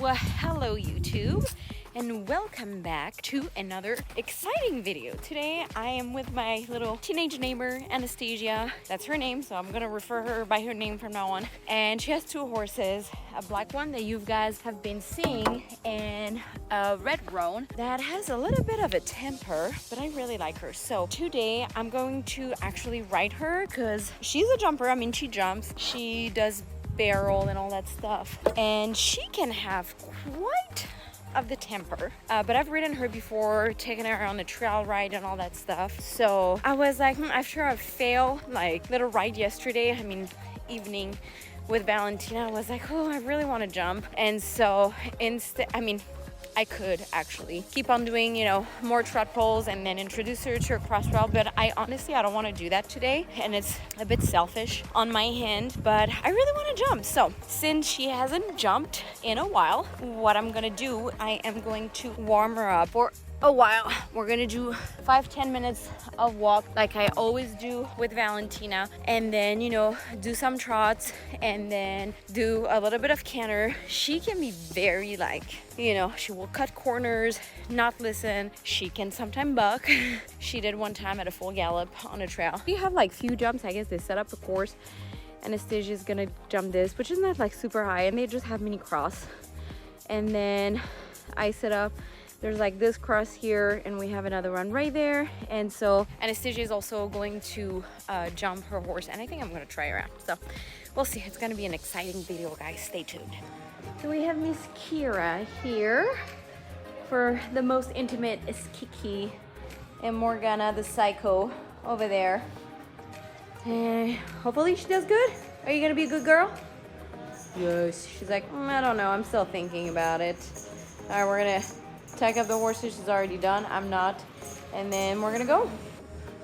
Well, hello YouTube, and welcome back to another exciting video. Today I am with my little teenage neighbor, Anastasia. That's her name, so I'm gonna refer her by her name from now on. And she has two horses, a black one that you guys have been seeing, and a red roan that has a little bit of a temper, but I really like her. So today I'm going to actually ride her because she's a jumper. I mean, she jumps, she does barrel and all that stuff, and she can have quite of the temper, but I've ridden her before, taken her on a trail ride and all that stuff. So I was like, after a fail like little ride yesterday, I mean evening with Valentina, I was like, oh, I really want to jump. And so instead, I could actually keep on doing, more trot poles and then introduce her to a cross route, but I don't want to do that today, and it's a bit selfish on my hand, but I really want to jump. So since she hasn't jumped in a while, what I'm gonna do, I am going to warm her up for a while. We're gonna do 5-10 minutes of walk like I always do with Valentina, and then do some trots, and then do a little bit of canter. She can be very she will cut corners, not listen. She can sometimes buck. She did one time at a full gallop on a trail. We have few jumps. I guess they set up a course. Anastasia is gonna jump this, which is not super high, and they just have mini cross. And then I set up, there's this cross here, and we have another one right there. And so Anastasia is also going to jump her horse, and I think I'm going to try her out. So we'll see. It's going to be an exciting video, guys. Stay tuned. So we have Miss Kira here for the most intimate is Kiki, and Morgana, the psycho, over there. And hopefully she does good. Are you going to be a good girl? Yes. She's like, I don't know. I'm still thinking about it. All right, we're going to tack up the horses. She's already done. I'm not. And then we're gonna go.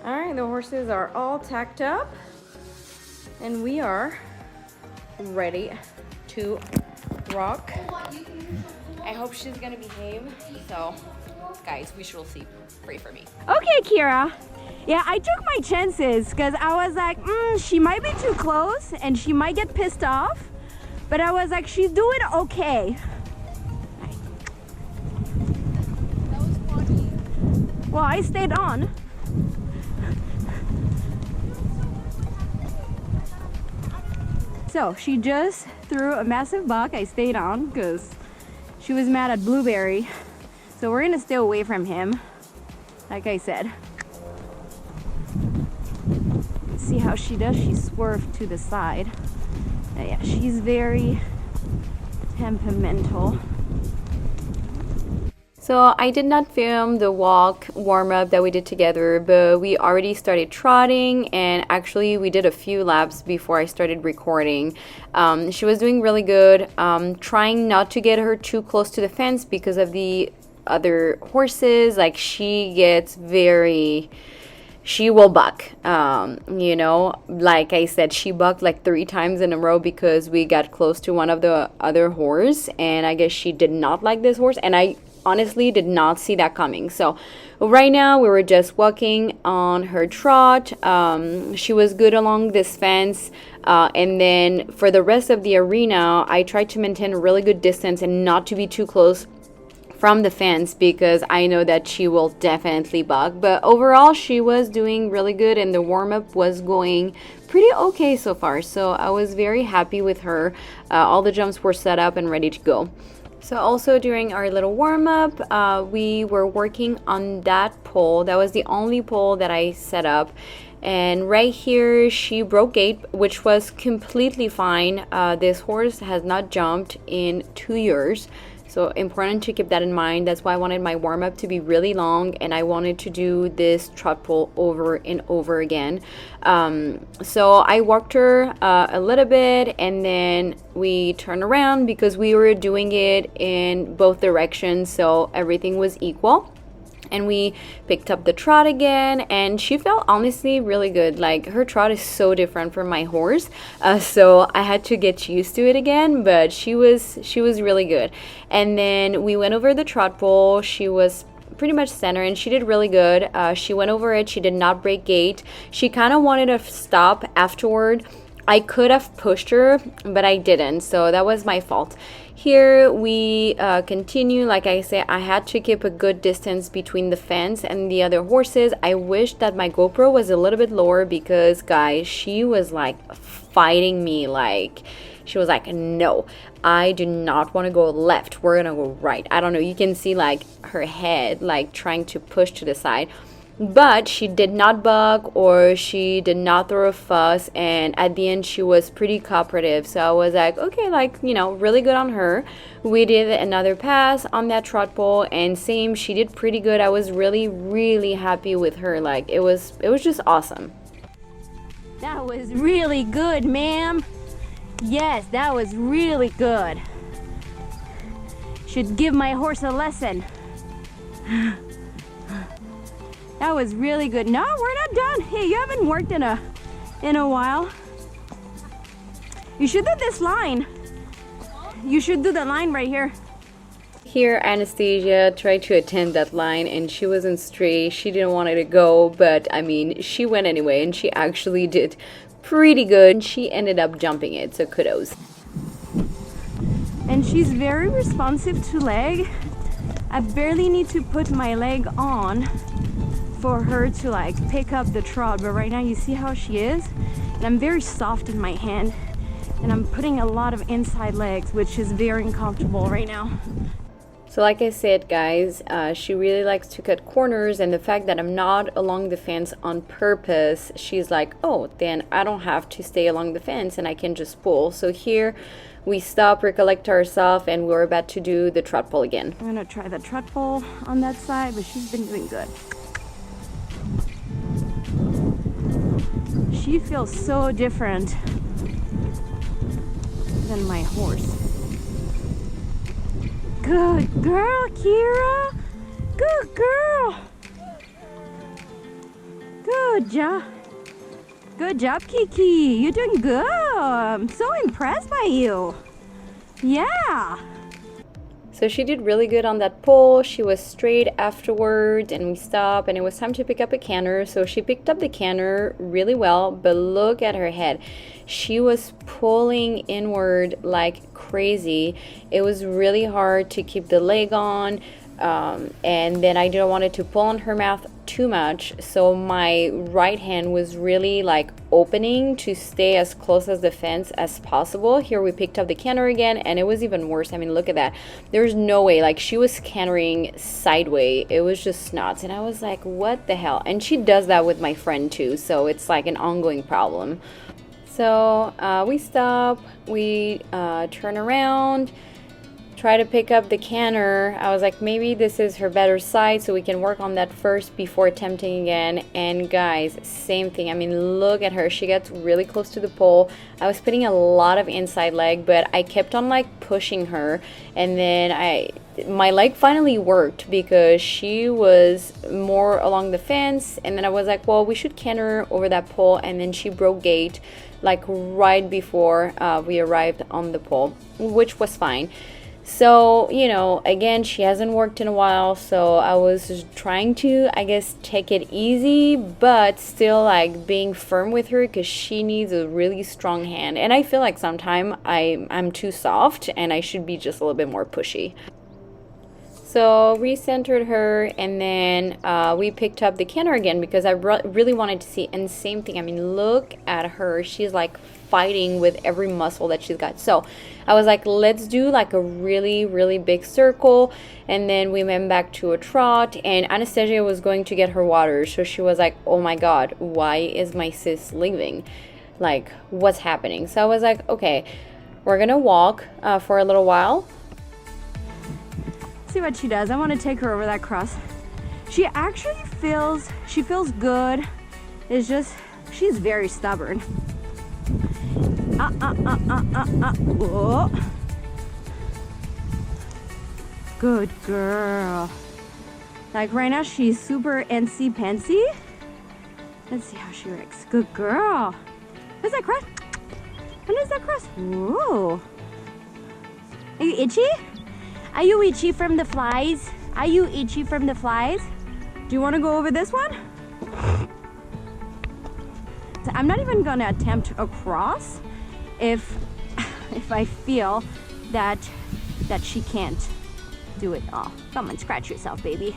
All right, the horses are all tacked up, and we are ready to rock. I hope she's gonna behave. So, guys, we shall see. Pray for me. Okay, Kira. Yeah, I took my chances because I was like, she might be too close and she might get pissed off. But I was like, she's doing okay. Well, I stayed on. So she just threw a massive buck. I stayed on because she was mad at Blueberry. So we're gonna stay away from him, like I said. Let's see how she does. She swerved to the side. Yeah, she's very temperamental. So I did not film the walk warm-up that we did together, but we already started trotting, and actually we did a few laps before I started recording. She was doing really good, trying not to get her too close to the fence because of the other horses. She will buck, like I said, she bucked 3 times in a row because we got close to one of the other horse, and I guess she did not like this horse, and I honestly did not see that coming. So right now we were just walking on her trot. She was good along this fence, and then for the rest of the arena I tried to maintain a really good distance and not to be too close from the fence because I know that she will definitely buck. But overall she was doing really good, and the warm-up was going pretty okay so far, so I was very happy with her. All the jumps were set up and ready to go. So also during our little warm-up, we were working on that pole. That was the only pole that I set up. And right here, she broke gait, which was completely fine. This horse has not jumped in 2 years. So important to keep that in mind. That's why I wanted my warm-up to be really long, and I wanted to do this trot pole over and over again. So I walked her a little bit, and then we turned around because we were doing it in both directions, so everything was equal. And we picked up the trot again, and she felt honestly really good. Her trot is so different from my horse, so I had to get used to it again, but she was really good. And then we went over the trot pole. She was pretty much center, and she did really good. She went over it. She did not break gait. She kind of wanted to stop afterward. I could have pushed her, but I didn't, so that was my fault. Here we continue. Like I said, I had to keep a good distance between the fence and the other horses. I wish that my GoPro was a little bit lower because, guys, she was like fighting me. Like, she was like, no, I do not want to go left. We're gonna go right. I don't know. You can see like her head like trying to push to the side. But she did not bug or she did not throw a fuss, and at the end she was pretty cooperative. So I was like, okay, like, you know, really good on her. We did another pass on that trot pole, and same, she did pretty good. I was really happy with her. Like, it was just awesome. That was really good, ma'am. Yes, that was really good. Should give my horse a lesson. That was really good. No, we're not done. Hey, you haven't worked in a while. You should do this line. You should do the line right here. Here, Anastasia tried to attend that line and she wasn't straight. She didn't want it to go, but I mean, she went anyway, and she actually did pretty good. She ended up jumping it, so kudos. And she's very responsive to leg. I barely need to put my leg on for her to like pick up the trot, but right now you see how she is, and I'm very soft in my hand, and I'm putting a lot of inside legs, which is very uncomfortable right now. So like I said, guys, she really likes to cut corners, and the fact that I'm not along the fence on purpose, she's like, oh, then I don't have to stay along the fence and I can just pull. So here we stop, recollect ourselves, and we're about to do the trot pole again. I'm gonna try the trot pole on that side, but she's been doing good. She feels so different than my horse. Good girl, Kira. Good girl. Good job. Good job, Kiki. You're doing good. I'm so impressed by you. Yeah. So she did really good on that pole. She was straight afterwards, and we stopped, and it was time to pick up a canter. So she picked up the canter really well, but look at her head. She was pulling inward like crazy. It was really hard to keep the leg on, and then I didn't want it to pull on her mouth too much, so my right hand was really like opening to stay as close as the fence as possible. Here we picked up the canter again, and it was even worse. I mean, look at that. There's no way. Like, she was cantering sideways. It was just nuts, and I was like, what the hell? And she does that with my friend too, so it's like an ongoing problem. So we stop, we turn around, try to pick up the canter. I was like, maybe this is her better side, so we can work on that first before attempting again. And guys, same thing. I mean, look at her. She gets really close to the pole. I was putting a lot of inside leg, but I kept on like pushing her, and then my leg finally worked because she was more along the fence, and then I was like, well, we should canter over that pole, and then she broke gate like right before we arrived on the pole, which was fine. So, you know, again, she hasn't worked in a while, so I was just trying to, I guess, take it easy, but still like being firm with her because she needs a really strong hand. And I feel like sometimes I'm too soft and I should be just a little bit more pushy. So recentered her, and then we picked up the canter again because I really wanted to see. And same thing, I mean, look at her. She's like fighting with every muscle that she's got. So I was like, let's do like a really big circle, and then we went back to a trot, and Anastasia was going to get her water. So she was like, oh my god, why is my sis leaving? Like, what's happening? So I was like, okay, we're gonna walk for a little while. See what she does. I want to take her over that cross. She actually feels good. It's just she's very stubborn. Whoa. Good girl. Like right now she's super antsy-pantsy. Let's see how she reacts. Good girl. What's that cross? What is that cross? Whoa. Are you itchy? Are you itchy from the flies? Are you itchy from the flies? Do you want to go over this one? So I'm not even going to attempt a cross if I feel that that she can't do it all. Come on, scratch yourself, baby.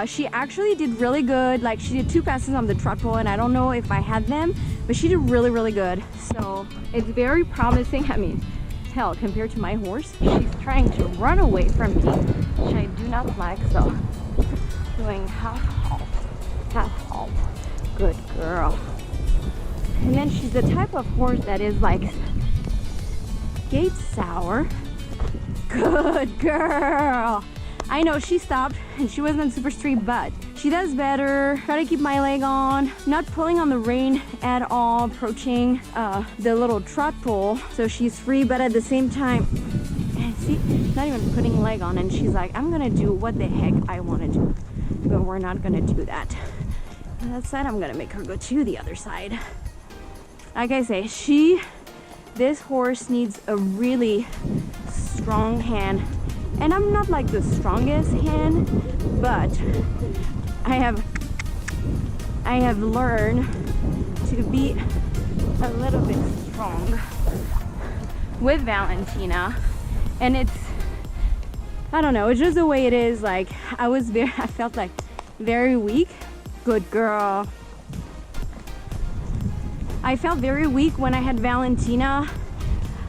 She actually did really good. Like, she did 2 passes on the trot pole, and I don't know if I had them, but she did really, really good. So it's very promising. I mean, hell, compared to my horse, she's trying to run away from me, which I do not like. So doing half halt, half halt. Good girl. And then she's the type of horse that is like gate sour. Good girl. I know she stopped and she wasn't super straight, but she does better. Try to keep my leg on, not pulling on the rein at all, approaching the little trot pole so she's free, but at the same time, see, not even putting leg on, and she's like, I'm gonna do what the heck I want to do, but we're not gonna do that. On that side, I'm gonna make her go to the other side. Like I say, this horse needs a really strong hand, and I'm not like the strongest hand, but I have learned to be a little bit strong with Valentina, and it's, I don't know, it's just the way it is. Like, I felt like very weak. Good girl. I felt very weak when I had Valentina.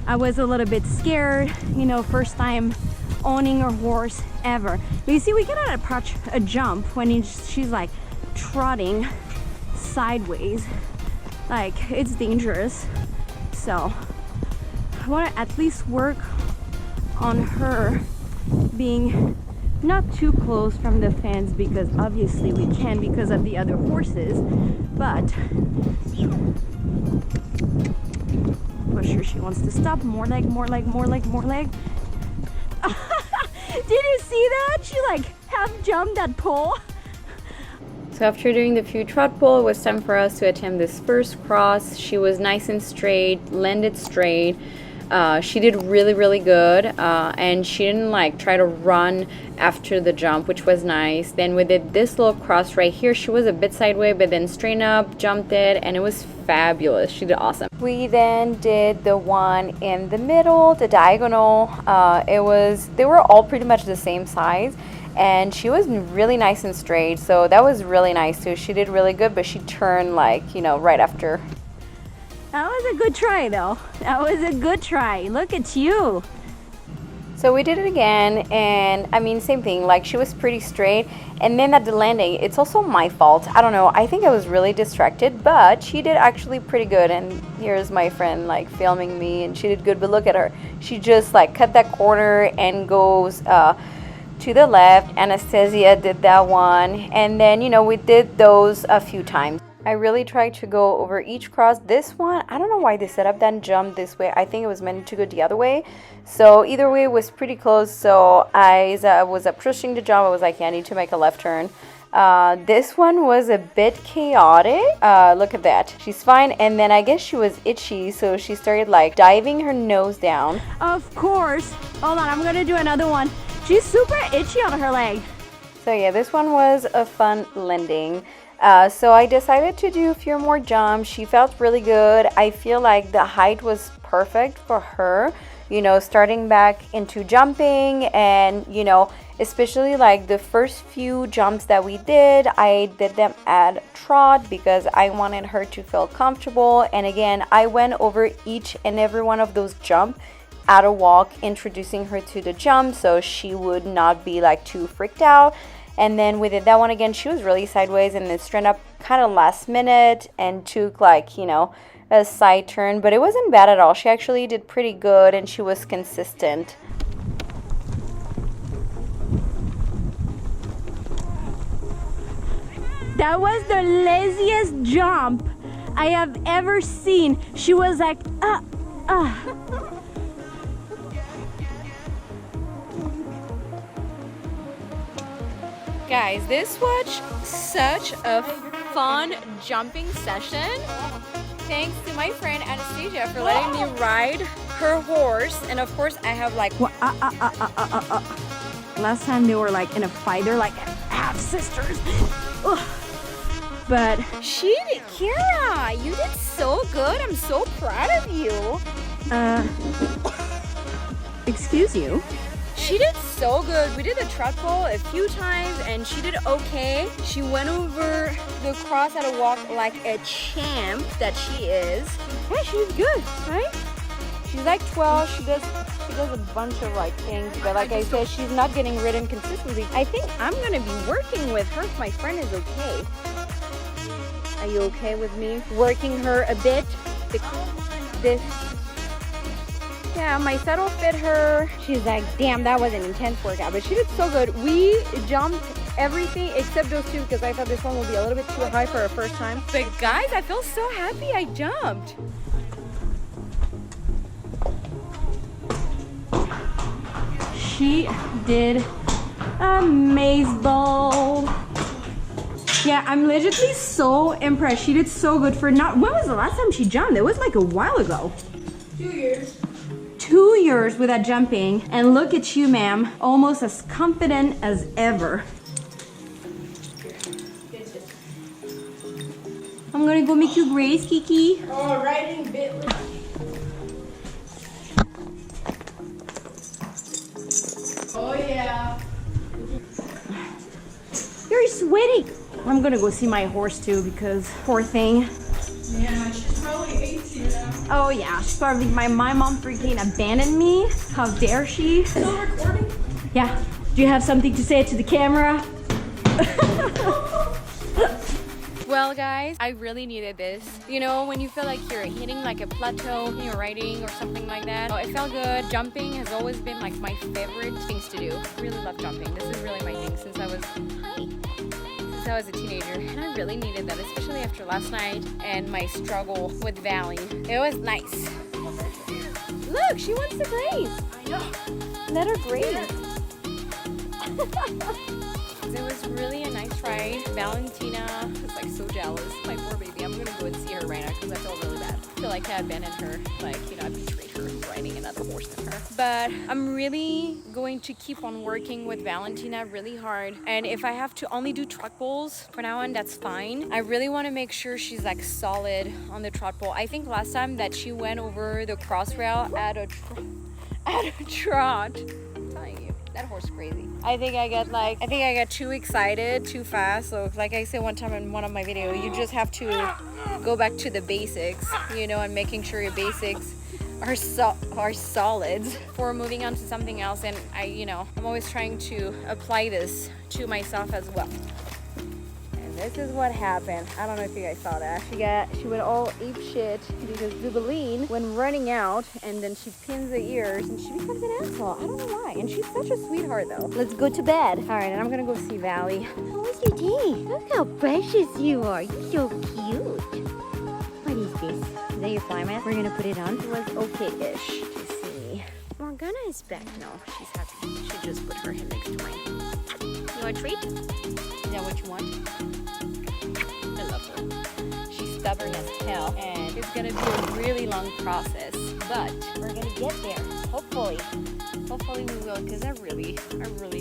I was a little bit scared, you know, first time owning a horse ever. But you see, we cannot approach a jump when she's like trotting sideways. Like, it's dangerous. So I want to at least work on her being not too close from the fence, because obviously we can because of the other horses, but push her. She wants to stop. More leg, more leg, more leg, more leg. Did you see that? She like half jumped that pole. So after doing the few trot pole, it was time for us to attempt this first cross. She was nice and straight, landed straight. She did really, really good, and she didn't like try to run after the jump, which was nice. Then we did this little cross right here. She was a bit sideways, but then straight up, jumped it, and it was fabulous. She did awesome. We then did the one in the middle, the diagonal. They were all pretty much the same size, and she was really nice and straight, so that was really nice too. She did really good, but she turned like, you know, right after. That was a good try though. That was a good try. Look at you. So we did it again, and I mean, same thing, like she was pretty straight. And then at the landing, it's also my fault. I don't know, I think I was really distracted, but she did actually pretty good. And here's my friend like filming me, and she did good, but look at her. She just like cut that corner and goes to the left. Anastasia did that one, and then, you know, we did those a few times. I really tried to go over each cross. This one, I don't know why they set up that jump this way. I think it was meant to go the other way. So either way, it was pretty close. So as I was approaching the jump, I was like, yeah, I need to make a left turn. This one was a bit chaotic. Look at that. She's fine. And then I guess she was itchy, so she started like diving her nose down. Of course. Hold on, I'm gonna do another one. She's super itchy on her leg. So yeah, this one was a fun landing. So I decided to do a few more jumps. She felt really good. I feel like the height was perfect for her, you know, starting back into jumping, and, you know, especially like the first few jumps that we did, I did them at trot because I wanted her to feel comfortable. And again, I went over each and every one of those jumps at a walk, introducing her to the jump so she would not be like too freaked out. And then we did that one again. She was really sideways, and it straightened up kind of last minute and took like, you know, a side turn, but it wasn't bad at all. She actually did pretty good, and she was consistent. That was the laziest jump I have ever seen. She was like, Guys, this was such a fun jumping session. Thanks to my friend Anastasia for letting me ride her horse. And of course, I have like... Last time they were like in a fight. They're like half sisters. But she did, Kira, you did so good. I'm so proud of you. Excuse excuse you. She did so good. We did the trot pole a few times and she did okay. She went over the cross at a walk like a champ that she is. Yeah, she did good, right? She's like 12. She does a bunch of like things, but like I said, she's not getting ridden consistently. I think I'm gonna be working with her if my friend is okay. Are you okay with me working her a bit? Yeah, my saddle fit her. She's like, damn, that was an intense workout, but she did so good. We jumped everything except those two because I thought this one would be a little bit too high for her first time. But guys, I feel so happy I jumped. She did amazing. Yeah, I'm legitimately so impressed. She did so good for not, when was the last time she jumped? It was like a while ago. 2 years. 2 years without jumping, and look at you, ma'am, almost as confident as ever. I'm gonna go make you grace, Kiki. Oh, riding bit. Oh yeah. You're sweaty. I'm gonna go see my horse too because poor thing. Yeah, she's probably hates you now. Oh yeah, she's probably my mom freaking abandoned me. How dare she? Still recording? Yeah. Do you have something to say to the camera? Well guys, I really needed this. You know, when you feel like you're hitting like a plateau in your riding or something like that. Oh, it felt good. Jumping has always been like my favorite things to do. I really love jumping. This is really my thing since I was a teenager, and I really needed that, especially after last night and my struggle with Valley. It was nice. Look, she wants to graze. I know. Let her graze. It was really a nice ride. Valentina was like so jealous. My poor baby. I'm gonna go and see her right now because I feel really bad. I feel like I abandoned her. Like, you know, I betrayed her riding another horse than her. But I'm really going to keep on working with Valentina really hard. And if I have to only do trot poles for now on, that's fine. I really want to make sure she's like solid on the trot pole. I think last time that she went over the cross rail at a trot. I'm telling you. That horse crazy. I think I got too excited too fast. So like I said one time in one of my videos, you just have to go back to the basics, you know, and making sure your basics are solid for moving on to something else. And I'm always trying to apply this to myself as well. And this is what happened. I don't know if you guys saw that. She went all ape shit because Zubeline went running out, and then she pins the ears and she becomes an asshole. I don't know why. And she's such a sweetheart though. Let's go to bed. All right, and I'm gonna go see Valley. How was your day? Look how precious you are. You're so cute. What is this? Is that your fly mat? We're gonna put it on. It was okay-ish to see. Morgana is back. No, she's happy. She just put her head next to mine. You want a treat? Is that what you want? I love her. She's stubborn as hell, and it's gonna be a really long process, but we're gonna get there. Hopefully we will, because I really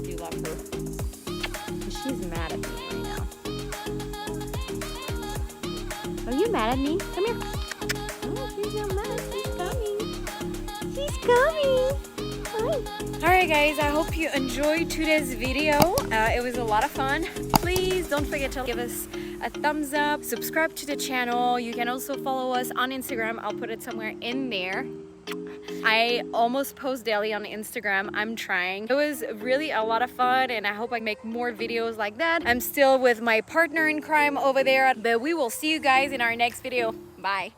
do love her. She's mad at me right now. Are you mad at me? Come here. Oh, she's not mad. She's coming. She's coming. Hi. Alright guys, I hope you enjoyed today's video. It was a lot of fun. Please don't forget to give us a thumbs up, subscribe to the channel. You can also follow us on Instagram. I'll put it somewhere in there. I almost post daily on Instagram. I'm trying. It was really a lot of fun, and I hope I make more videos like that. I'm still with my partner in crime over there, but we will see you guys in our next video. Bye.